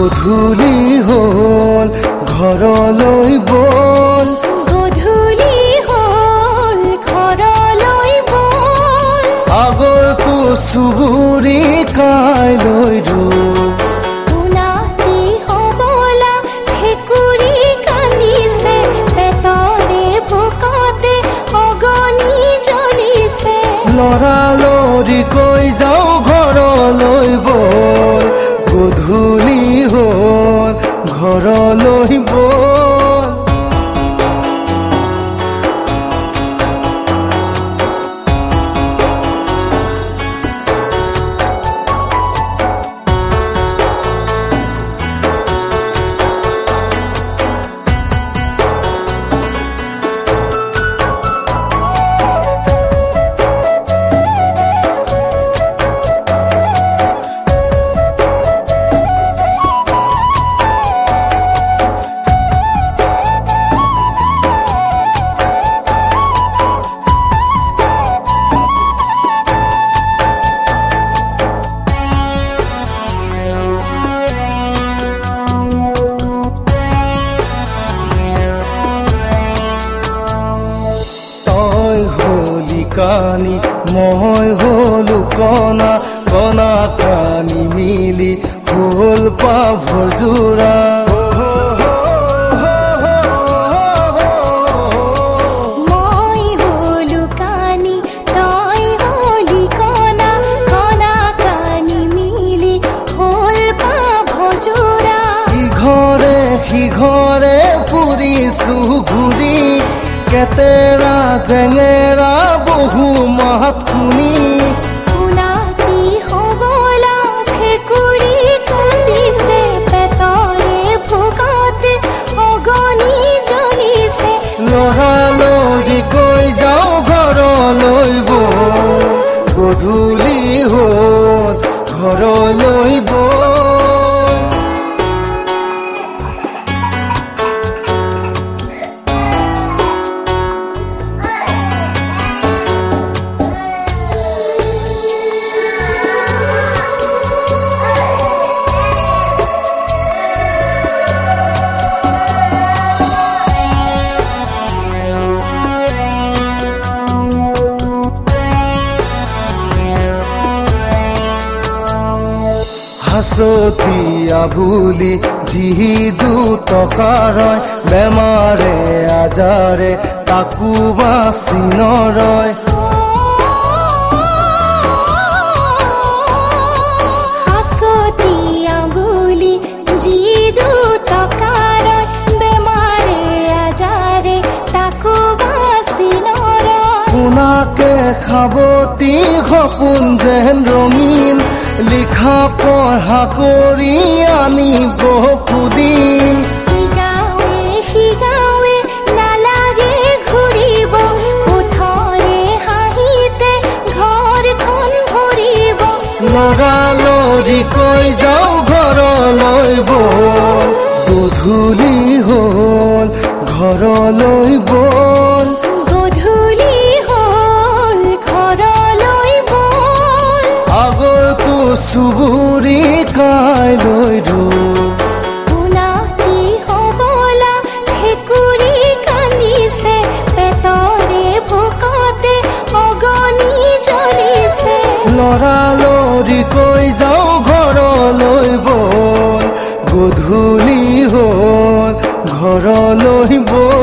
গধূলি হ'ল ঘৰলৈ বল গধূলি হ'ল ঘৰলৈ বল আগৰটো চুবুৰী কাইলৈ ৰোল উলাতি হবলা ভেকুৰী কান্দিছে পেটৰে ভোকতে অগনি জ্বলিছে লৰালৰি কৈ যাওঁ ঘৰলৈ বল গধূলি হ'ল ঘৰলৈ বল কানি মই হলো কণা কণা কানি মিলি হ'ল পাভৰ জোৰা মই হলো কানি তই হলি কণা কণা কানি মিলি হ'ল পাভজোৰা ইঘৰে সিঘৰে ফুৰিছো ঘূৰি কেতেৰা জেঙেৰা বহু মাত শুনি উলাতি হবলা ভেকুৰী কান্দিছে পেটৰে ভোকতে অগনি জ্বলিছে লৰালৰি কৈ যাওঁ ঘৰলৈ বল গধূলি হ'ল ঘৰলৈ বল হাচতীয়া বুলি যি দুটকাৰয় বেমাৰে আজাৰে তাকো বাচি নৰয় হাচতীয়া বুলি যি দুটকাৰয় বেমাৰে আজাৰে তাকো বাচি নৰয় সোণাকে খাবতি সপোন যেন ৰঙীন লিখা পঢ়া কৰি আনিব সুদিন গাঁৱে সিগাঁৱে নালাগে ঘূৰিব ওঠৰে হাঁহিতে ঘৰখন ভৰিব লৰালৰি কৈ যাওঁ ঘৰলৈ বল গধূলি হ'ল ঘৰলৈ বল গধূলি হ'ল ঘৰলৈ বল আগৰটো চুবুৰী কাইলৈ ৰোল উলাতি হবলা ভেকুৰী কান্দিছে পেটৰে ভোকতে অগনি জ্বলিছে লৰালৰি কৈ যাওঁ ঘৰলৈ বল গধূলি হ'ল ঘৰলৈ বল